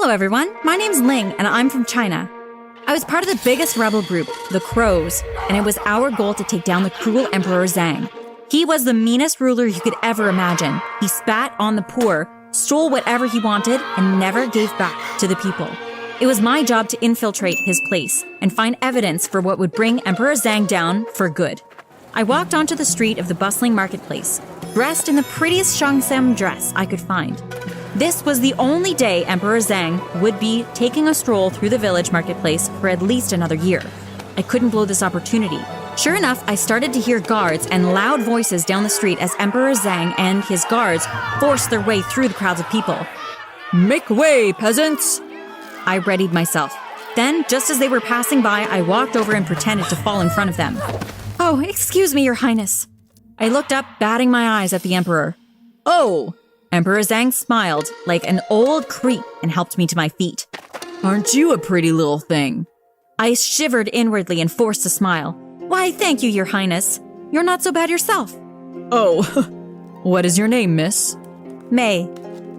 Hello everyone, my name's Ling and I'm from China. I was part of the biggest rebel group, the Crows, and it was our goal to take down the cruel Emperor Zhang. He was the meanest ruler you could ever imagine. He spat on the poor, stole whatever he wanted, and never gave back to the people. It was my job to infiltrate his place and find evidence for what would bring Emperor Zhang down for good. I walked onto the street of the bustling marketplace, dressed in the prettiest Shangsam dress I could find. This was the only day Emperor Zhang would be taking a stroll through the village marketplace for at least another year. I couldn't blow this opportunity. Sure enough, I started to hear guards and loud voices down the street as Emperor Zhang and his guards forced their way through the crowds of people. "Make way, peasants!" I readied myself. Then, just as they were passing by, I walked over and pretended to fall in front of them. "Oh, excuse me, Your Highness." I looked up, batting my eyes at the Emperor. "Oh!" Emperor Zhang smiled like an old creep and helped me to my feet. "Aren't you a pretty little thing?" I shivered inwardly and forced a smile. "Why, thank you, Your Highness. You're not so bad yourself." "Oh, what is your name, miss?" "May."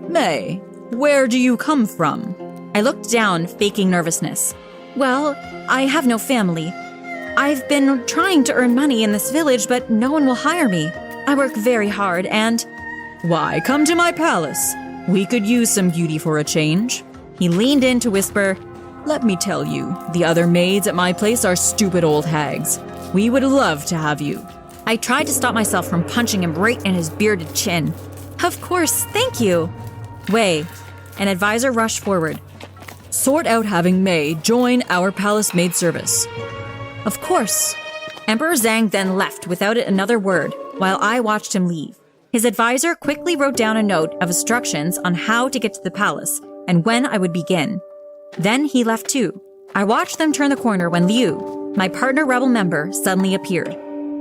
"May, where do you come from?" I looked down, faking nervousness. "Well, I have no family. I've been trying to earn money in this village, but no one will hire me. I work very hard and—" "Why, come to my palace. We could use some beauty for a change." He leaned in to whisper, "Let me tell you, the other maids at my place are stupid old hags. We would love to have you." I tried to stop myself from punching him right in his bearded chin. "Of course, thank you." "Wei," an advisor rushed forward. "Sort out having May join our palace maid service." "Of course." Emperor Zhang then left without another word, while I watched him leave. His advisor quickly wrote down a note of instructions on how to get to the palace and when I would begin. Then he left too. I watched them turn the corner when Liu, my partner rebel member, suddenly appeared.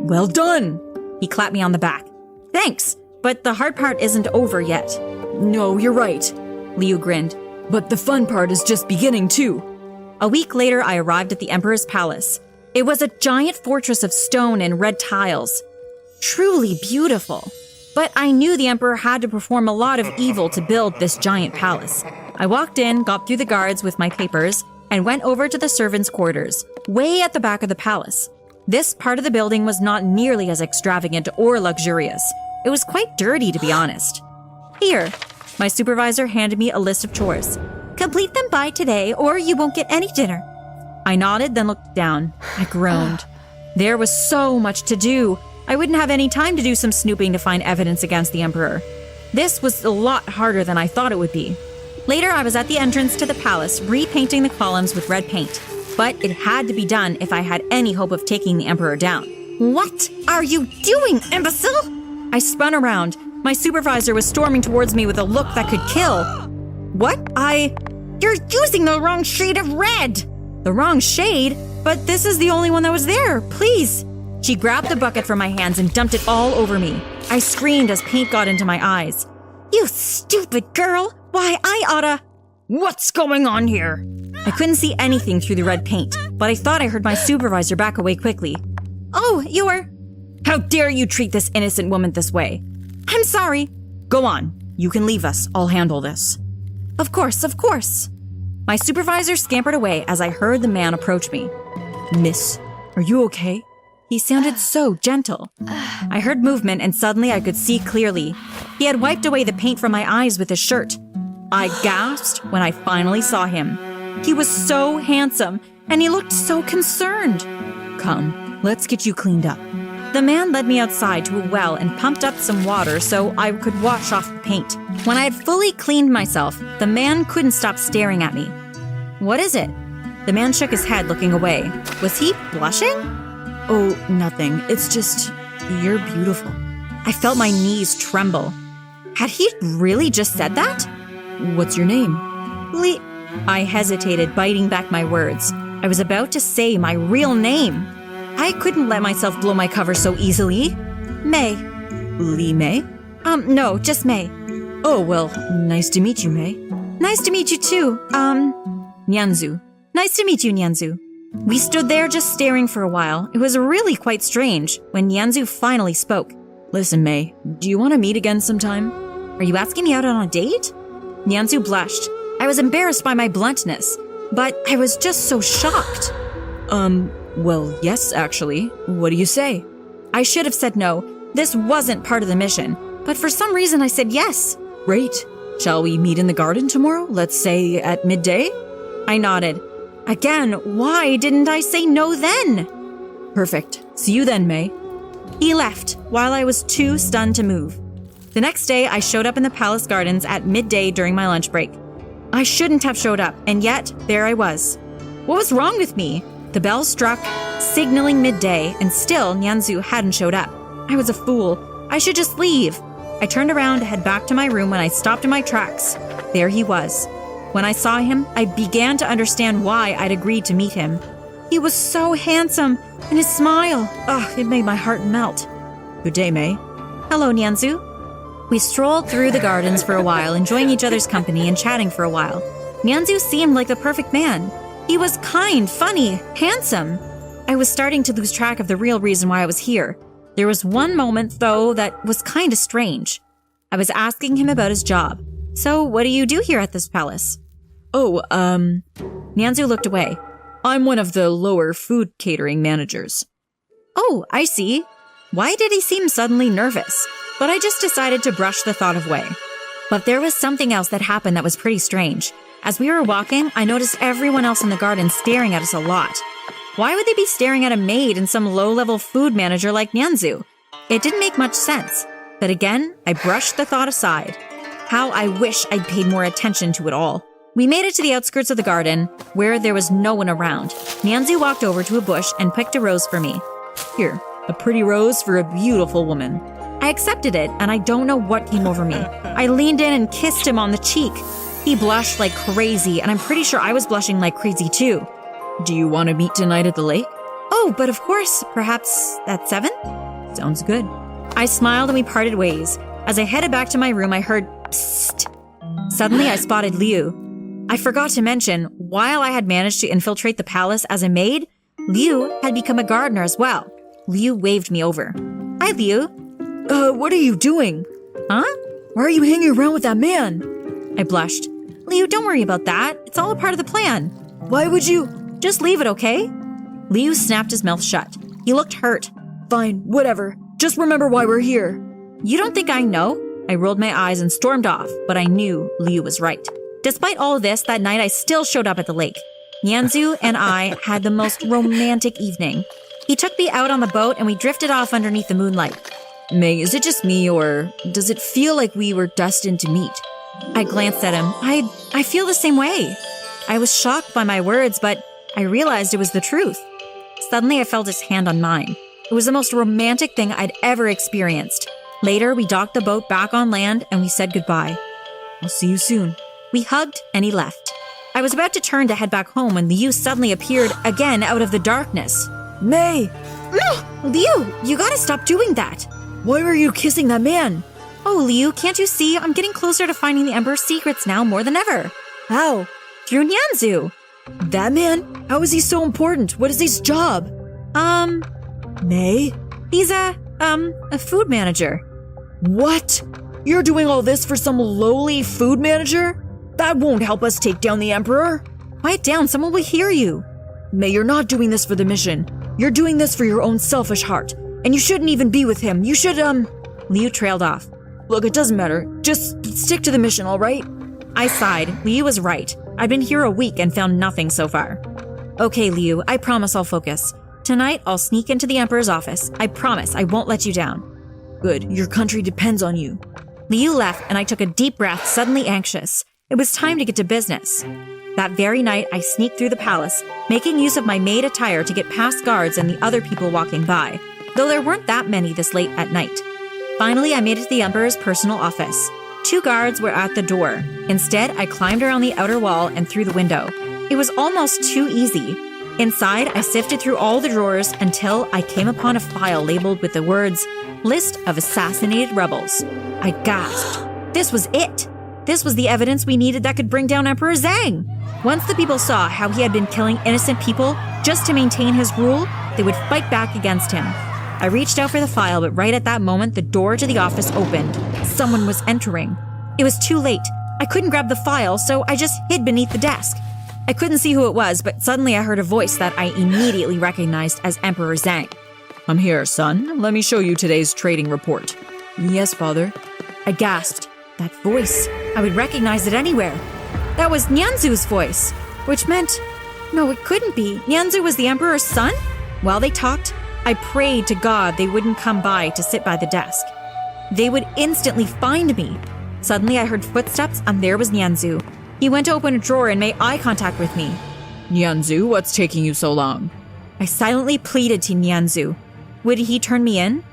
"Well done!" He clapped me on the back. "Thanks, but the hard part isn't over yet." "No, you're right," Liu grinned. "But the fun part is just beginning too." A week later, I arrived at the Emperor's palace. It was a giant fortress of stone and red tiles. Truly beautiful. But I knew the Emperor had to perform a lot of evil to build this giant palace. I walked in, got through the guards with my papers, and went over to the servants' quarters, way at the back of the palace. This part of the building was not nearly as extravagant or luxurious. It was quite dirty, to be honest. "Here," my supervisor handed me a list of chores. "Complete them by today, or you won't get any dinner." I nodded, then looked down. I groaned. There was so much to do. I wouldn't have any time to do some snooping to find evidence against the Emperor. This was a lot harder than I thought it would be. Later, I was at the entrance to the palace, repainting the columns with red paint. But it had to be done if I had any hope of taking the Emperor down. "What are you doing, imbecile?" I spun around. My supervisor was storming towards me with a look that could kill. "What? You're using the wrong shade of red!" "The wrong shade? But this is the only one that was there. Please." She grabbed the bucket from my hands and dumped it all over me. I screamed as paint got into my eyes. "You stupid girl! Why, I oughta—" "What's going on here?" I couldn't see anything through the red paint, but I thought I heard my supervisor back away quickly. "Oh, you're—" "How dare you treat this innocent woman this way?" "I'm sorry." "Go on. You can leave us. I'll handle this." Of course, of course." My supervisor scampered away as I heard the man approach me. "Miss, are you okay?" He sounded so gentle. I heard movement and suddenly I could see clearly. He had wiped away the paint from my eyes with his shirt. I gasped when I finally saw him. He was so handsome and he looked so concerned. "Come, let's get you cleaned up." The man led me outside to a well and pumped up some water so I could wash off the paint. When I had fully cleaned myself, the man couldn't stop staring at me. "What is it?" The man shook his head, looking away. Was he blushing? "Oh, nothing. It's just, you're beautiful." I felt my knees tremble. Had he really just said that? "What's your name?" I hesitated, biting back my words. I was about to say my real name. I couldn't let myself blow my cover so easily. "May." "Li Mei?" No, just May." "Oh, well, nice to meet you, May." "Nice to meet you too. Nianzu." "Nice to meet you, Nianzu." We stood there just staring for a while. It was really quite strange when Nianzu finally spoke. "Listen, May, do you want to meet again sometime?" "Are you asking me out on a date?" Nianzu blushed. I was embarrassed by my bluntness, but I was just so shocked. Well, yes, actually. What do you say? I should have said no. This wasn't part of the mission, but for some reason I said yes. Great. Shall we meet in the garden tomorrow? Let's say at midday? I nodded. Again, why didn't I say no then? Perfect. See you then, May. He left while I was too stunned to move. The next day, I showed up in the palace gardens at midday during my lunch break. I shouldn't have showed up, and yet there I was. What was wrong with me? The bell struck, signaling midday, and still Nyanzu hadn't showed up. I was a fool. I should just leave. I turned around to head back to my room when I stopped in my tracks. There he was. When I saw him, I began to understand why I'd agreed to meet him. He was so handsome, and his smile, it made my heart melt. Good day, May. Hello, Nyanzu. We strolled through the gardens for a while, enjoying each other's company and chatting for a while. Nyanzu seemed like the perfect man. He was kind, funny, handsome. I was starting to lose track of the real reason why I was here. There was one moment, though, that was kind of strange. I was asking him about his job. So, what do you do here at this palace? Nyanzu looked away. I'm one of the lower food catering managers. Oh, I see. Why did he seem suddenly nervous? But I just decided to brush the thought away. But there was something else that happened that was pretty strange. As we were walking, I noticed everyone else in the garden staring at us a lot. Why would they be staring at a maid and some low-level food manager like Nyanzu? It didn't make much sense. But again, I brushed the thought aside. How I wish I'd paid more attention to it all. We made it to the outskirts of the garden, where there was no one around. Nyanzu walked over to a bush and picked a rose for me. Here, a pretty rose for a beautiful woman. I accepted it, and I don't know what came over me. I leaned in and kissed him on the cheek. He blushed like crazy, and I'm pretty sure I was blushing like crazy too. Do you want to meet tonight at the lake? Oh, but of course, perhaps at 7? Sounds good. I smiled and we parted ways. As I headed back to my room, I heard psst. Suddenly, I spotted Liu. I forgot to mention, while I had managed to infiltrate the palace as a maid, Liu had become a gardener as well. Liu waved me over. Hi, Liu. What are you doing? Huh? Why are you hanging around with that man? I blushed. Liu, don't worry about that. It's all a part of the plan. Why would you? Just leave it, okay? Liu snapped his mouth shut. He looked hurt. Fine, whatever. Just remember why we're here. You don't think I know? I rolled my eyes and stormed off, but I knew Liu was right. Despite all of this, that night I still showed up at the lake. Nyanzu and I had the most romantic evening. He took me out on the boat and we drifted off underneath the moonlight. May, is it just me, or does it feel like we were destined to meet? I glanced at him. I feel the same way. I was shocked by my words, but I realized it was the truth. Suddenly, I felt his hand on mine. It was the most romantic thing I'd ever experienced. Later, we docked the boat back on land and we said goodbye. I'll see you soon. We hugged and he left. I was about to turn to head back home when Liu suddenly appeared again out of the darkness. May! No! Liu, you gotta stop doing that. Why were you kissing that man? Oh, Liu, can't you see? I'm getting closer to finding the Emperor's secrets now more than ever. How? Through Nyanzu. That man? How is he so important? What is his job? May? He's a food manager. What? You're doing all this for some lowly food manager? That won't help us take down the Emperor. Quiet down, someone will hear you. May, you're not doing this for the mission. You're doing this for your own selfish heart. And you shouldn't even be with him. You should, Liu trailed off. Look, it doesn't matter. Just stick to the mission, all right? I sighed. Liu was right. I've been here a week and found nothing so far. Okay, Liu, I promise I'll focus. Tonight, I'll sneak into the Emperor's office. I promise I won't let you down. Good. Your country depends on you. Liu left and I took a deep breath, suddenly anxious. It was time to get to business. That very night, I sneaked through the palace, making use of my maid attire to get past guards and the other people walking by, though there weren't that many this late at night. Finally, I made it to the Emperor's personal office. 2 guards were at the door. Instead, I climbed around the outer wall and through the window. It was almost too easy. Inside, I sifted through all the drawers until I came upon a file labeled with the words, List of Assassinated Rebels. I gasped. This was it. This was the evidence we needed that could bring down Emperor Zhang. Once the people saw how he had been killing innocent people just to maintain his rule, they would fight back against him. I reached out for the file, but right at that moment, the door to the office opened. Someone was entering. It was too late. I couldn't grab the file, so I just hid beneath the desk. I couldn't see who it was, but suddenly I heard a voice that I immediately recognized as Emperor Zhang. I'm here, son. Let me show you today's trading report. Yes, father. I gasped. That voice. I would recognize it anywhere. That was Nianzu's voice, which meant... No, it couldn't be. Nianzu was the Emperor's son? While they talked, I prayed to God they wouldn't come by to sit by the desk. They would instantly find me. Suddenly, I heard footsteps, and there was Nianzu. He went to open a drawer and made eye contact with me. Nianzu, what's taking you so long? I silently pleaded to Nianzu. Would he turn me in?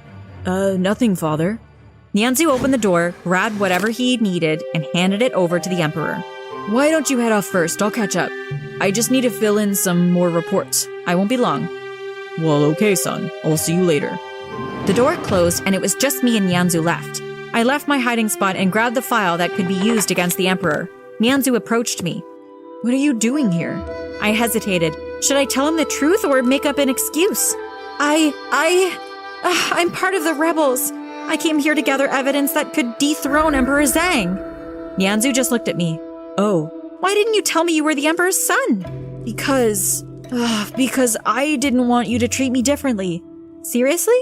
Nothing, father. Nianzu opened the door, grabbed whatever he needed, and handed it over to the Emperor. Why don't you head off first? I'll catch up. I just need to fill in some more reports. I won't be long. Well, okay, son. I'll see you later. The door closed, and it was just me and Nianzu left. I left my hiding spot and grabbed the file that could be used against the Emperor. Nianzu approached me. What are you doing here? I hesitated. Should I tell him the truth or make up an excuse? I'm part of the rebels. I came here to gather evidence that could dethrone Emperor Zhang. Nianzu just looked at me. Oh. Why didn't you tell me you were the Emperor's son? Because I didn't want you to treat me differently. Seriously?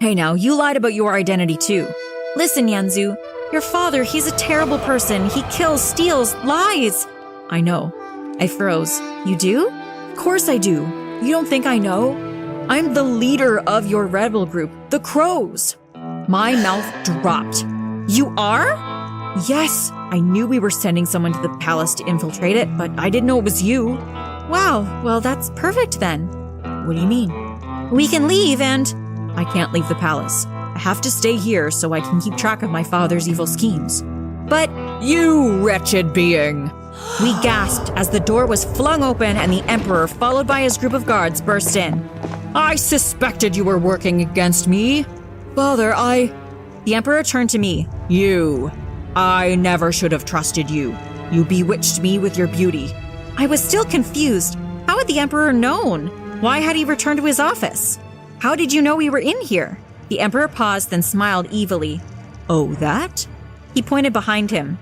Hey now, you lied about your identity too. Listen, Nianzu, your father, he's a terrible person. He kills, steals, lies. I know. I froze. You do? Of course I do. You don't think I know? I'm the leader of your rebel group, the Crows. My mouth dropped. You are? Yes, I knew we were sending someone to the palace to infiltrate it, but I didn't know it was you. Wow, well that's perfect then. What do you mean? We can leave and... I can't leave the palace. I have to stay here so I can keep track of my father's evil schemes. But... You wretched being! We gasped as the door was flung open and the Emperor, followed by his group of guards, burst in. I suspected you were working against me. Father, The Emperor turned to me. I never should have trusted you. You bewitched me with your beauty. I was still confused. How had the Emperor known? Why had he returned to his office? How did you know we were in here? The Emperor paused, then smiled evilly. Oh, that? He pointed behind him.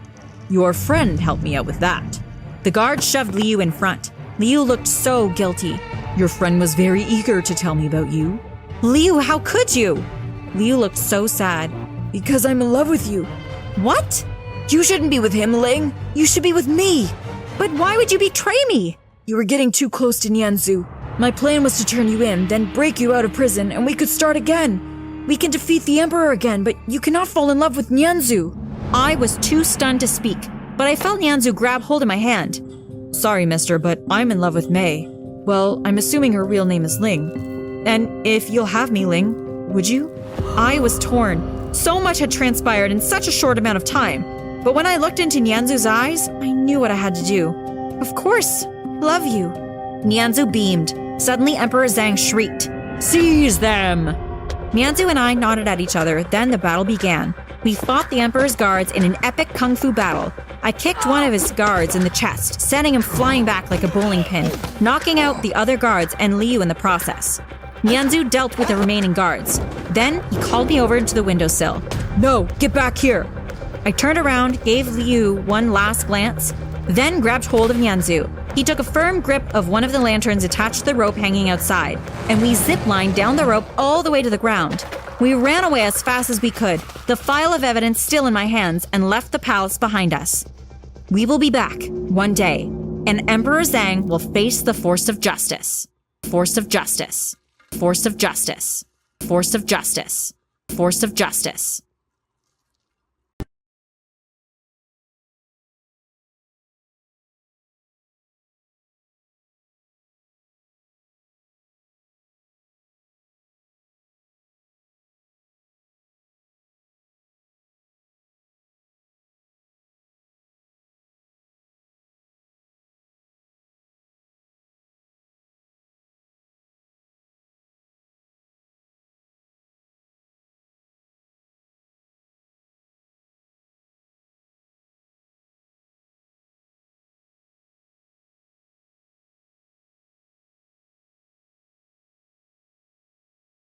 Your friend helped me out with that. The guard shoved Liu in front. Liu looked so guilty. Your friend was very eager to tell me about you. Liu, how could you? Liu looked so sad. Because I'm in love with you. What? You shouldn't be with him, Ling. You should be with me. But why would you betray me? You were getting too close to Nianzu. My plan was to turn you in, then break you out of prison, and we could start again. We can defeat the Emperor again, but you cannot fall in love with Nianzu. I was too stunned to speak, but I felt Nianzu grab hold of my hand. Sorry, mister, but I'm in love with Mei. Well, I'm assuming her real name is Ling. And if you'll have me, Ling, would you? I was torn. So much had transpired in such a short amount of time. But when I looked into Nianzu's eyes, I knew what I had to do. Of course, love you. Nianzu beamed. Suddenly, Emperor Zhang shrieked. Seize them! Nianzu and I nodded at each other, then the battle began. We fought the Emperor's guards in an epic kung fu battle. I kicked one of his guards in the chest, sending him flying back like a bowling pin, knocking out the other guards and Liu in the process. Nianzu dealt with the remaining guards. Then, he called me over to the windowsill. No, get back here! I turned around, gave Liu one last glance, then grabbed hold of Nianzu. He took a firm grip of one of the lanterns attached to the rope hanging outside, and we ziplined down the rope all the way to the ground. We ran away as fast as we could, the file of evidence still in my hands, and left the palace behind us. We will be back, one day, and Emperor Zhang will face the force of justice. Force of justice. Force of justice. Force of justice. Force of justice.